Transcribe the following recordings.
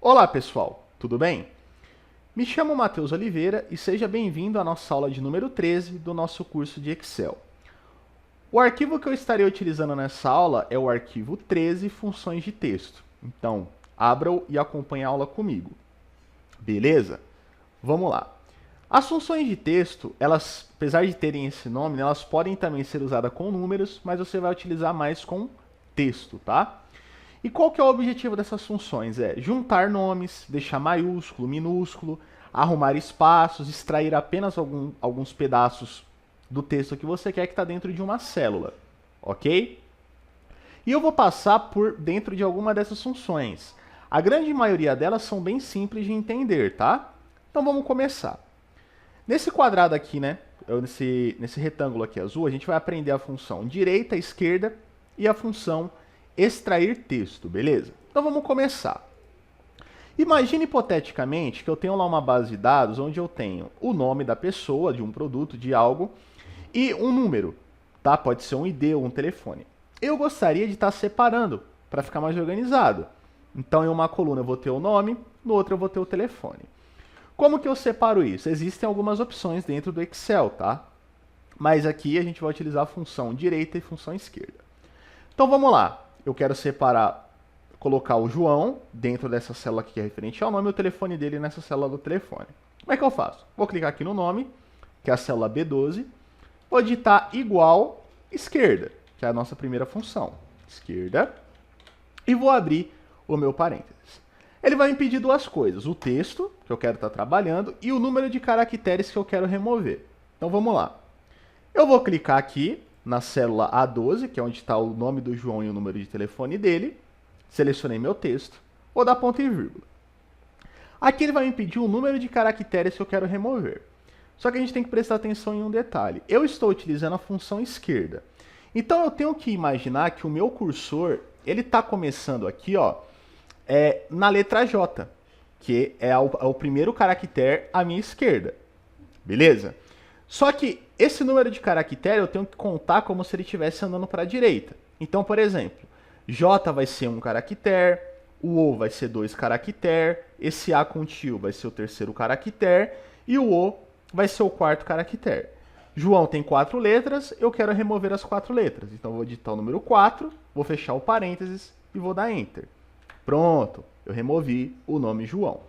Olá pessoal, tudo bem? Me chamo Matheus Oliveira e seja bem-vindo à nossa aula de número 13 do nosso curso de Excel. O arquivo que eu estarei utilizando nessa aula é o arquivo 13 funções de texto. Então, abra-o e acompanhe a aula comigo. Beleza? Vamos lá. As funções de texto, elas, apesar de terem esse nome, elas podem também ser usadas com números, mas você vai utilizar mais com texto, tá? E qual que é o objetivo dessas funções? É juntar nomes, deixar maiúsculo, minúsculo, arrumar espaços, extrair apenas alguns pedaços do texto que você quer que está dentro de uma célula, ok? E eu vou passar por dentro de alguma dessas funções. A grande maioria delas são bem simples de entender, tá? Então vamos começar. Nesse quadrado aqui, né, nesse retângulo aqui azul, a gente vai aprender a função direita, esquerda e a função extrair texto, beleza? Então vamos começar. Imagine hipoteticamente que eu tenho lá uma base de dados onde eu tenho o nome da pessoa, de um produto, de algo, e um número, tá? Pode ser um ID ou um telefone. Eu gostaria de estar separando para ficar mais organizado. Então em uma coluna eu vou ter o nome, no outro eu vou ter o telefone. Como que eu separo isso? Existem algumas opções dentro do Excel, tá? Mas aqui a gente vai utilizar a função direita e função esquerda. Então vamos lá. Eu quero separar, colocar o João dentro dessa célula aqui que é referente ao nome e o telefone dele nessa célula do telefone. Como é que eu faço? Vou clicar aqui no nome, que é a célula B12, vou digitar igual esquerda, que é a nossa primeira função, esquerda, e vou abrir o meu parênteses. Ele vai me pedir duas coisas, o texto, que eu quero estar trabalhando, e o número de caracteres que eu quero remover. Então vamos lá. Eu vou clicar aqui na célula A12, que é onde está o nome do João e o número de telefone dele. Selecionei meu texto, vou dar ponto e vírgula. Aqui ele vai me pedir o número de caracteres que eu quero remover. Só que a gente tem que prestar atenção em um detalhe. Eu estou utilizando a função esquerda. Então eu tenho que imaginar que o meu cursor, ele está começando aqui, ó, na letra J, que é o primeiro caractere à minha esquerda. Beleza? Só que esse número de caractere eu tenho que contar como se ele estivesse andando para a direita. Então, por exemplo, J vai ser um caractere, o O vai ser 2 caracteres, esse A com tio vai ser o terceiro caractere e o O vai ser o quarto caractere. João tem 4 letras, eu quero remover as 4 letras. Então, eu vou digitar o número 4, vou fechar o parênteses e vou dar Enter. Pronto, eu removi o nome João.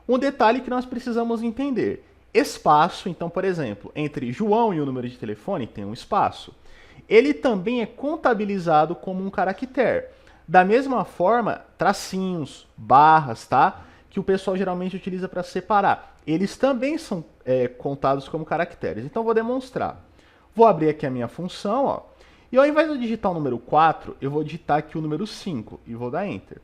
Um detalhe que nós precisamos entender. Espaço, então, por exemplo, entre João e o número de telefone tem um espaço. Ele também é contabilizado como um caractere. Da mesma forma, tracinhos, barras, tá? Que o pessoal geralmente utiliza para separar. Eles também são contados como caracteres. Então, vou demonstrar. Vou abrir aqui a minha função, ó. E ao invés de eu digitar o número 4, eu vou digitar aqui o número 5 e vou dar Enter.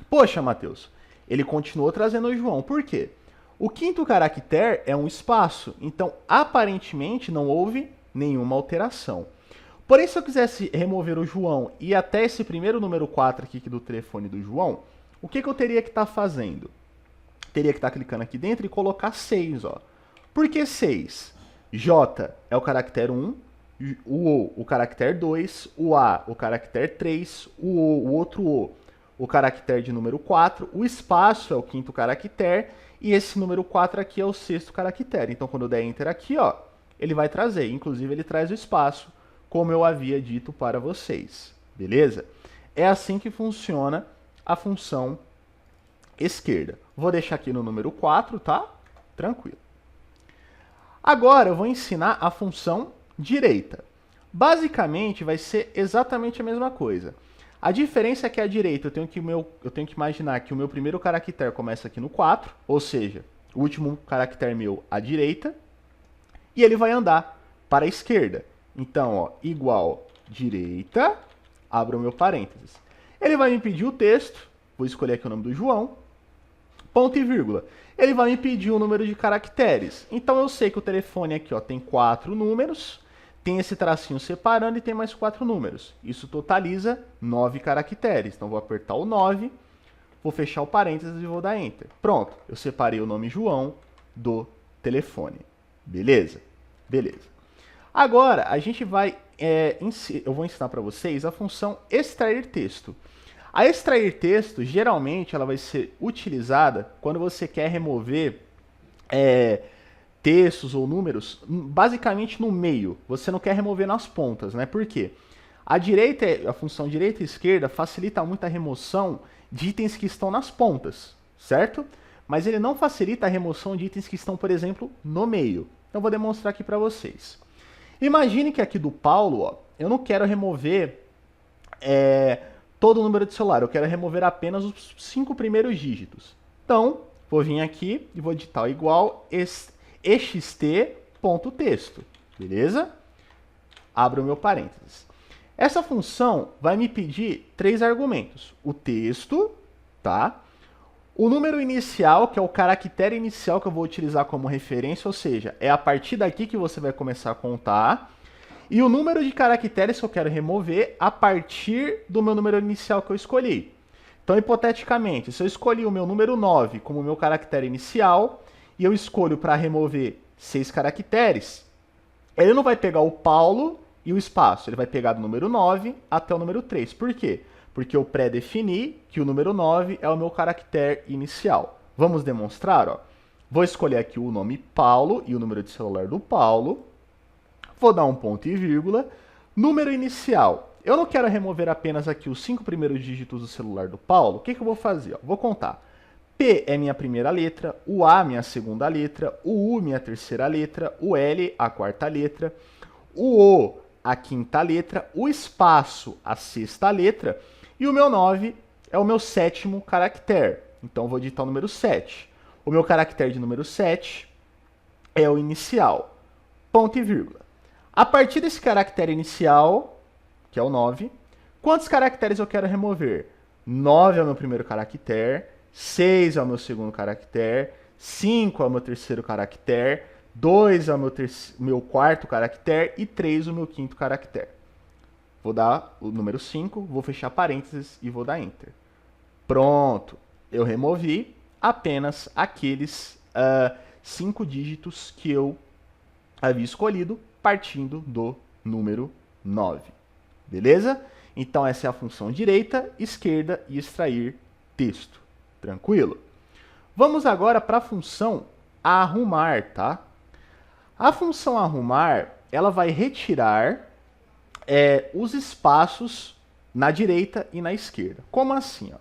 Poxa, Matheus, ele continuou trazendo o João. Por quê? O quinto caractere é um espaço, então aparentemente não houve nenhuma alteração. Porém, se eu quisesse remover o João e até esse primeiro número 4 aqui do telefone do João, o que eu teria que estar fazendo? Teria que estar clicando aqui dentro e colocar 6, ó. Por que 6? J é o caractere 1, o caractere 2, o A, o caractere 3, o outro o caractere de número 4, o espaço é o quinto caractere e esse número 4 aqui é o sexto caractere. Então, quando eu der Enter aqui, ó, ele vai trazer. Inclusive, ele traz o espaço, como eu havia dito para vocês. Beleza? É assim que funciona a função esquerda. Vou deixar aqui no número 4, tá? Tranquilo. Agora, eu vou ensinar a função direita. Basicamente, vai ser exatamente a mesma coisa. A diferença é que a direita eu tenho que imaginar que o meu primeiro caractere começa aqui no 4, ou seja, o último caractere meu à direita, e ele vai andar para a esquerda. Então, ó, igual direita, abro o meu parênteses. Ele vai me pedir o texto, vou escolher aqui o nome do João, ponto e vírgula. Ele vai me pedir o número de caracteres. Então, eu sei que o telefone aqui ó, tem 4 números, tem esse tracinho separando e tem mais 4 números. Isso totaliza 9 caracteres. Então, vou apertar o 9, vou fechar o parênteses e vou dar Enter. Pronto, eu separei o nome João do telefone. Beleza? Beleza. Agora, a gente vai, eu vou ensinar para vocês a função extrair texto. A extrair texto, geralmente, ela vai ser utilizada quando você quer remover textos ou números, basicamente no meio. Você não quer remover nas pontas, né? Por quê? A função direita e esquerda facilita muito a remoção de itens que estão nas pontas, certo? Mas ele não facilita a remoção de itens que estão, por exemplo, no meio. Então, vou demonstrar aqui para vocês. Imagine que aqui do Paulo, ó, eu não quero remover todo o número de celular, eu quero remover apenas os 5 primeiros dígitos. Então, vou vir aqui e vou digitar igual ext.texto, beleza? Abro o meu parênteses. Essa função vai me pedir 3 argumentos. O texto, tá? O número inicial, que é o caractere inicial que eu vou utilizar como referência, ou seja, é a partir daqui que você vai começar a contar. E o número de caracteres que eu quero remover a partir do meu número inicial que eu escolhi. Então, hipoteticamente, se eu escolhi o meu número 9 como meu caractere inicial, e eu escolho para remover 6 caracteres, ele não vai pegar o Paulo e o espaço, ele vai pegar do número 9 até o número 3. Por quê? Porque eu pré-defini que o número 9 é o meu caractere inicial. Vamos demonstrar, ó. Vou escolher aqui o nome Paulo e o número de celular do Paulo. Vou dar um ponto e vírgula. Número inicial. Eu não quero remover apenas aqui os 5 primeiros dígitos do celular do Paulo. O que eu vou fazer? Ó? Vou contar. P é minha primeira letra, o A minha segunda letra, o U minha terceira letra, o L a quarta letra, o a quinta letra, o espaço a sexta letra e o meu 9 é o meu 7º caractere. Então, eu vou digitar o número 7. O meu caractere de número 7 é o inicial. Ponto e vírgula. A partir desse caractere inicial, que é o 9, quantos caracteres eu quero remover? 9 é o meu primeiro caractere, 6 é o meu segundo caractere, 5 é o meu terceiro caractere, 2 é o meu quarto caractere e 3 é o meu quinto caractere. Vou dar o número 5, vou fechar parênteses e vou dar Enter. Pronto, eu removi apenas aqueles 5 dígitos que eu havia escolhido partindo do número 9. Beleza? Então essa é a função direita, esquerda e extrair texto. Tranquilo? Vamos agora para a função arrumar, tá? A função arrumar, ela vai retirar os espaços na direita e na esquerda. Como assim? Ó?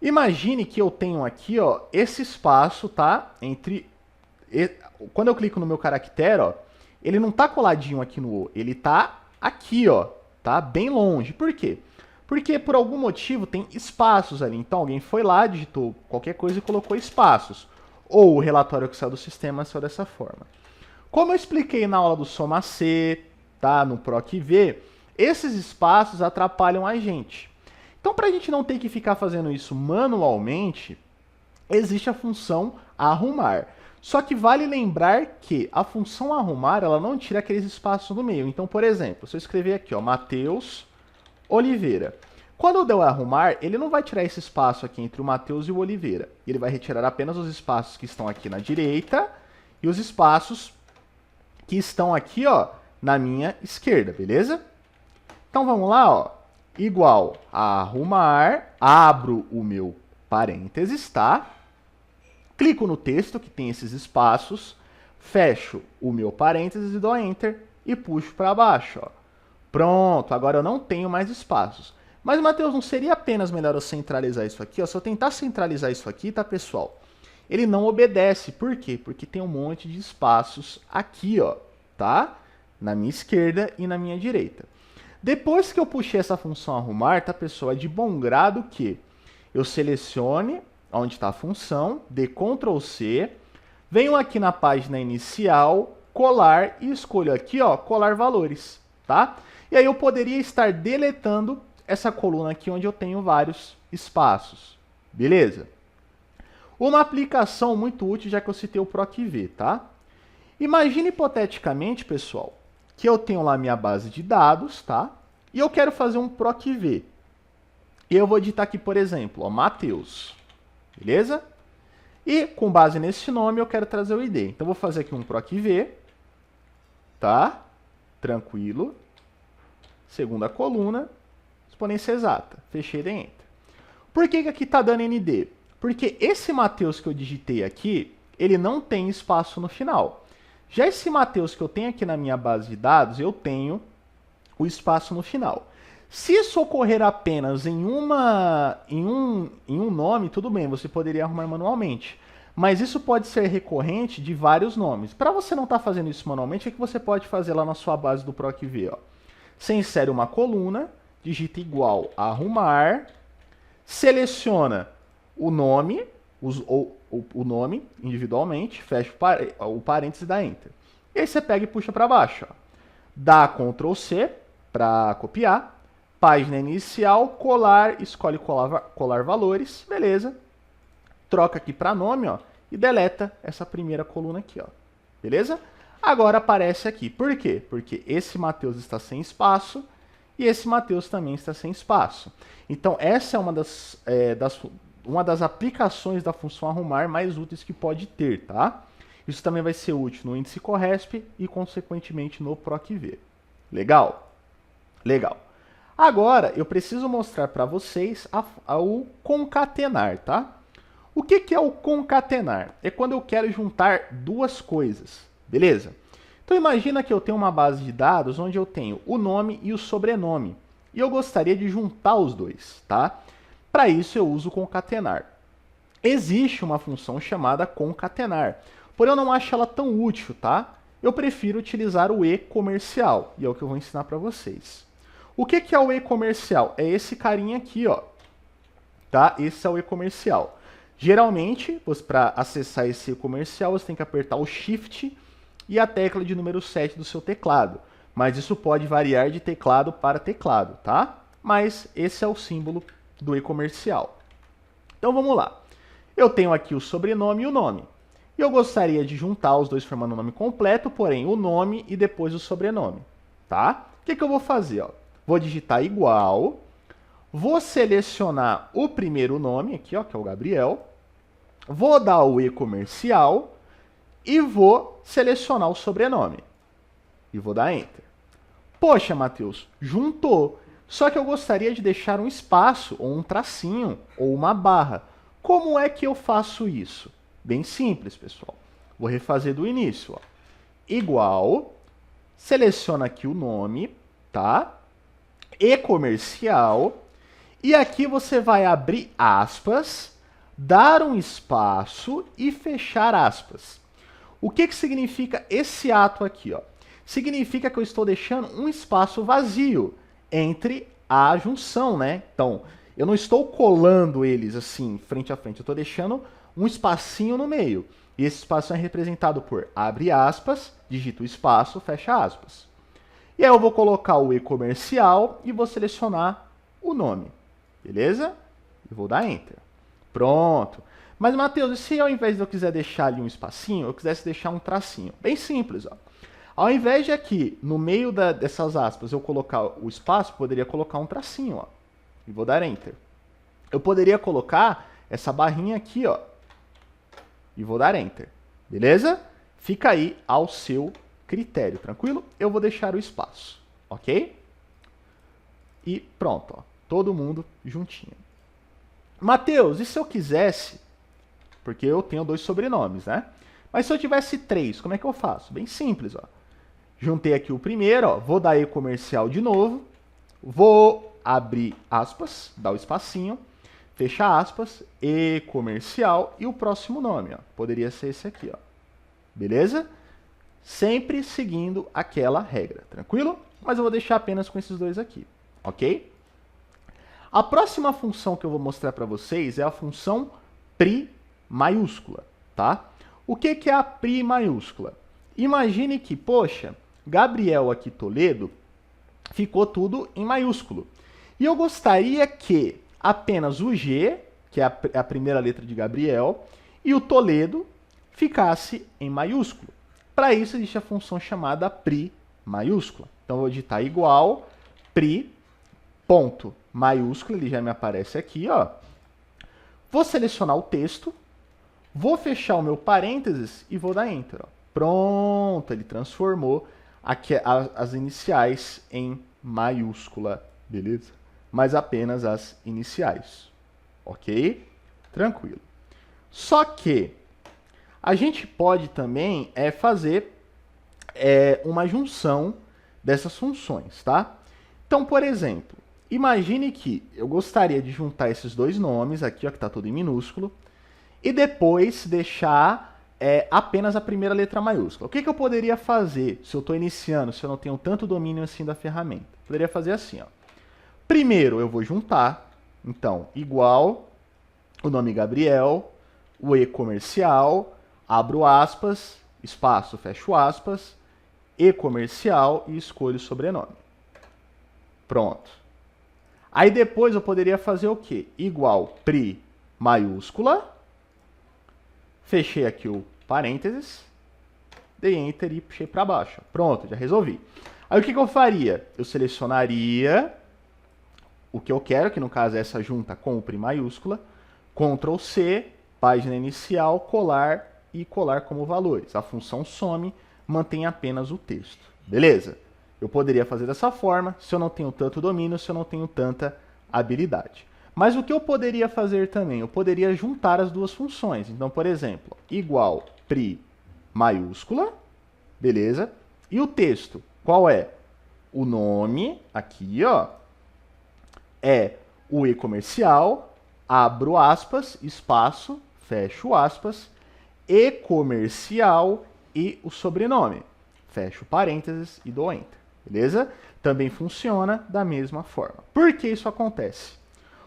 Imagine que eu tenho aqui, ó, esse espaço, tá? Quando eu clico no meu caractere, ó, ele não tá coladinho aqui no O, ele tá aqui, ó, tá? Bem longe. Por quê? Porque por algum motivo tem espaços ali. Então alguém foi lá, digitou qualquer coisa e colocou espaços. Ou o relatório que saiu do sistema saiu dessa forma. Como eu expliquei na aula do Soma C, tá? No PROC-V, esses espaços atrapalham a gente. Então, para a gente não ter que ficar fazendo isso manualmente, existe a função arrumar. Só que vale lembrar que a função arrumar, ela não tira aqueles espaços do meio. Então, por exemplo, se eu escrever aqui, ó, Matheus Oliveira. Quando eu der o arrumar, ele não vai tirar esse espaço aqui entre o Matheus e o Oliveira. Ele vai retirar apenas os espaços que estão aqui na direita e os espaços que estão aqui, ó, na minha esquerda, beleza? Então, vamos lá, ó. Igual a arrumar, abro o meu parênteses, tá? Clico no texto que tem esses espaços, fecho o meu parênteses e dou Enter e puxo para baixo, ó. Pronto, agora eu não tenho mais espaços. Mas, Matheus, não seria apenas melhor eu centralizar isso aqui? Ó? Se eu tentar centralizar isso aqui, tá, pessoal? Ele não obedece. Por quê? Porque tem um monte de espaços aqui, ó, tá? Na minha esquerda e na minha direita. Depois que eu puxei essa função arrumar, tá, pessoal? É de bom grado que eu selecione onde está a função, dê Ctrl C, venho aqui na página inicial, colar e escolho aqui, ó, colar valores, tá? E aí eu poderia estar deletando essa coluna aqui onde eu tenho vários espaços, beleza? Uma aplicação muito útil, já que eu citei o PROC-V, tá? Imagine hipoteticamente, pessoal, que eu tenho lá minha base de dados, tá? E eu quero fazer um PROC-V. E eu vou digitar aqui, por exemplo, ó, Matheus, beleza? E com base nesse nome eu quero trazer o ID. Então eu vou fazer aqui um PROC-V, tá? Tranquilo. Segunda coluna, exponência exata. Fechei e dei Enter. Por que que aqui está dando ND? Porque esse Matheus que eu digitei aqui, ele não tem espaço no final. Já esse Matheus que eu tenho aqui na minha base de dados, eu tenho o espaço no final. Se isso ocorrer apenas em um nome, tudo bem, você poderia arrumar manualmente. Mas isso pode ser recorrente de vários nomes. Para você não estar fazendo isso manualmente, o que você pode fazer lá na sua base do PROC-V? Você insere uma coluna, digita igual a arrumar, seleciona o nome, o nome individualmente, fecha o parênteses e dá Enter. E aí você pega e puxa para baixo. Dá Ctrl C para copiar, página inicial, colar, escolhe colar valores, beleza. Troca aqui para nome, ó, e deleta essa primeira coluna aqui, ó. Beleza? Agora aparece aqui. Por quê? Porque esse Matheus está sem espaço e esse Matheus também está sem espaço. Então, essa é uma das aplicações da função arrumar mais úteis que pode ter, tá? Isso também vai ser útil no índice Corresp e, consequentemente, no PROC-V. Legal? Legal. Agora, eu preciso mostrar para vocês o concatenar, tá? O que é o concatenar? É quando eu quero juntar duas coisas, beleza? Então, imagina que eu tenho uma base de dados onde eu tenho o nome e o sobrenome. E eu gostaria de juntar os dois, tá? Para isso, eu uso concatenar. Existe uma função chamada concatenar, porém eu não acho ela tão útil, tá? Eu prefiro utilizar o e-comercial, e é o que eu vou ensinar para vocês. O que é o e-comercial? É esse carinha aqui, ó. Tá? Esse é o e-comercial. Geralmente, para acessar esse e-comercial, você tem que apertar o Shift e a tecla de número 7 do seu teclado. Mas isso pode variar de teclado para teclado, tá? Mas esse é o símbolo do e-comercial. Então vamos lá. Eu tenho aqui o sobrenome e o nome. E eu gostaria de juntar os dois formando o nome completo, porém o nome e depois o sobrenome, tá? O que eu vou fazer? Ó? Vou digitar igual, vou selecionar o primeiro nome aqui, ó, que é o Gabriel, vou dar o e-comercial e vou selecionar o sobrenome. E vou dar Enter. Poxa, Matheus, juntou. Só que eu gostaria de deixar um espaço, ou um tracinho, ou uma barra. Como é que eu faço isso? Bem simples, pessoal. Vou refazer do início. Ó. Igual, seleciona aqui o nome, tá? E-comercial. E aqui você vai abrir aspas, dar um espaço e fechar aspas. O que significa esse ato aqui? Ó? Significa que eu estou deixando um espaço vazio entre a junção, né? Então, eu não estou colando eles assim, frente a frente. Eu estou deixando um espacinho no meio. E esse espaço é representado por abre aspas, digita o espaço, fecha aspas. E aí eu vou colocar o e-comercial e vou selecionar o nome. Beleza? E vou dar Enter. Pronto. Mas, Matheus, e se ao invés de eu quiser deixar ali um espacinho, eu quisesse deixar um tracinho? Bem simples, ó. Ao invés de aqui, no meio dessas aspas, eu colocar o espaço, poderia colocar um tracinho, ó. E vou dar Enter. Eu poderia colocar essa barrinha aqui, ó. E vou dar Enter. Beleza? Fica aí ao seu critério, tranquilo? Eu vou deixar o espaço, ok? E pronto, ó. Todo mundo juntinho. Matheus, e se eu quisesse... Porque eu tenho 2 sobrenomes, né? Mas se eu tivesse 3, como é que eu faço? Bem simples, ó. Juntei aqui o primeiro, ó. Vou dar e-comercial de novo. Vou abrir aspas, dar o espacinho. Fecha aspas, e-comercial e o próximo nome, ó. Poderia ser esse aqui, ó. Beleza? Sempre seguindo aquela regra, tranquilo? Mas eu vou deixar apenas com esses dois aqui, ok? A próxima função que eu vou mostrar para vocês é a função pri maiúscula, tá? O que é a pri maiúscula? Imagine que, poxa, Gabriel aqui Toledo ficou tudo em maiúsculo. E eu gostaria que apenas o G, que é a primeira letra de Gabriel, e o Toledo ficasse em maiúsculo. Para isso existe a função chamada pri maiúscula. Então eu vou digitar igual pri ponto maiúsculo, ele já me aparece aqui, ó. Vou selecionar o texto, vou fechar o meu parênteses e vou dar Enter. Ó. Pronto, ele transformou aqui as iniciais em maiúscula, beleza? Mas apenas as iniciais. ok? Tranquilo. Só que a gente pode também fazer uma junção dessas funções, tá? Então, por exemplo, imagine que eu gostaria de juntar esses dois nomes aqui, ó, que está tudo em minúsculo, e depois deixar apenas a primeira letra maiúscula. O que eu poderia fazer se eu estou iniciando, se eu não tenho tanto domínio assim da ferramenta? Eu poderia fazer assim, ó. Primeiro eu vou juntar, então, igual o nome Gabriel, o E comercial, abro aspas, espaço, fecho aspas, E comercial e escolho o sobrenome. Pronto. Aí depois eu poderia fazer o quê? Igual pri maiúscula, fechei aqui o parênteses, dei enter e puxei para baixo. Pronto, já resolvi. Aí o que eu faria? Eu selecionaria o que eu quero, que no caso é essa junta com o pri maiúscula, Ctrl C, página inicial, colar e colar como valores. A função some, mantém apenas o texto. Beleza? Eu poderia fazer dessa forma, se eu não tenho tanto domínio, se eu não tenho tanta habilidade. Mas o que eu poderia fazer também? Eu poderia juntar as duas funções. Então, por exemplo, igual pri maiúscula, beleza? E o texto, qual é? O nome, aqui, ó, é o E comercial, abro aspas, espaço, fecho aspas, E comercial e o sobrenome. Fecho parênteses e dou enter. Beleza? Também funciona da mesma forma. Por que isso acontece?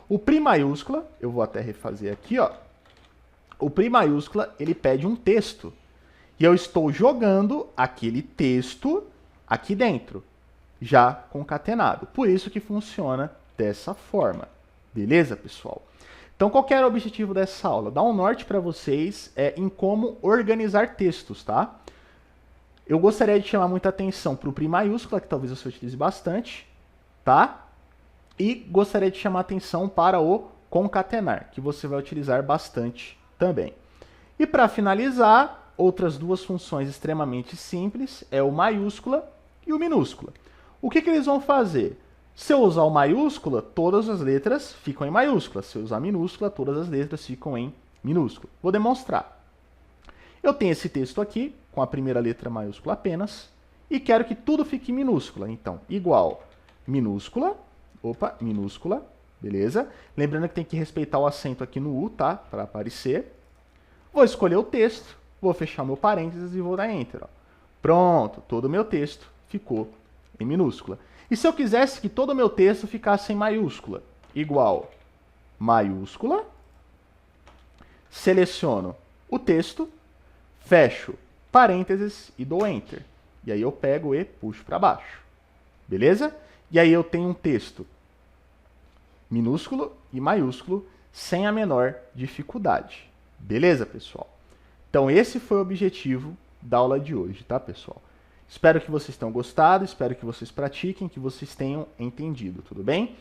O pri maiúscula, eu vou até refazer aqui, ó. O pri maiúscula, ele pede um texto. E eu estou jogando aquele texto aqui dentro, já concatenado. Por isso que funciona dessa forma. Beleza, pessoal? Então, qual que era o objetivo dessa aula? Dar um norte para vocês em como organizar textos, tá? Eu gostaria de chamar muita atenção para o pri maiúscula, que talvez você utilize bastante, tá? E gostaria de chamar atenção para o concatenar, que você vai utilizar bastante também. E para finalizar, outras duas funções extremamente simples é o maiúscula e o minúscula. O que eles vão fazer? Se eu usar o maiúscula, todas as letras ficam em maiúscula. Se eu usar minúscula, todas as letras ficam em minúscula. Vou demonstrar. Eu tenho esse texto aqui, com a primeira letra maiúscula apenas, e quero que tudo fique em minúscula. Então, igual minúscula, minúscula, beleza? Lembrando que tem que respeitar o acento aqui no U, tá? Para aparecer. Vou escolher o texto, vou fechar meu parênteses e vou dar enter. Ó. Pronto, todo o meu texto ficou em minúscula. E se eu quisesse que todo o meu texto ficasse em maiúscula? Igual maiúscula, seleciono o texto, fecho parênteses e dou enter. E aí eu pego e puxo para baixo. Beleza? E aí eu tenho um texto minúsculo e maiúsculo sem a menor dificuldade. Beleza, pessoal? Então esse foi o objetivo da aula de hoje, tá, pessoal? Espero que vocês tenham gostado, espero que vocês pratiquem, que vocês tenham entendido, tudo bem?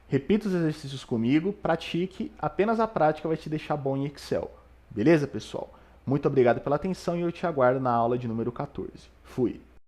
Repita os exercícios comigo, pratique, apenas a prática vai te deixar bom em Excel. Beleza, pessoal? Muito obrigado pela atenção e eu te aguardo na aula de número 14. Fui!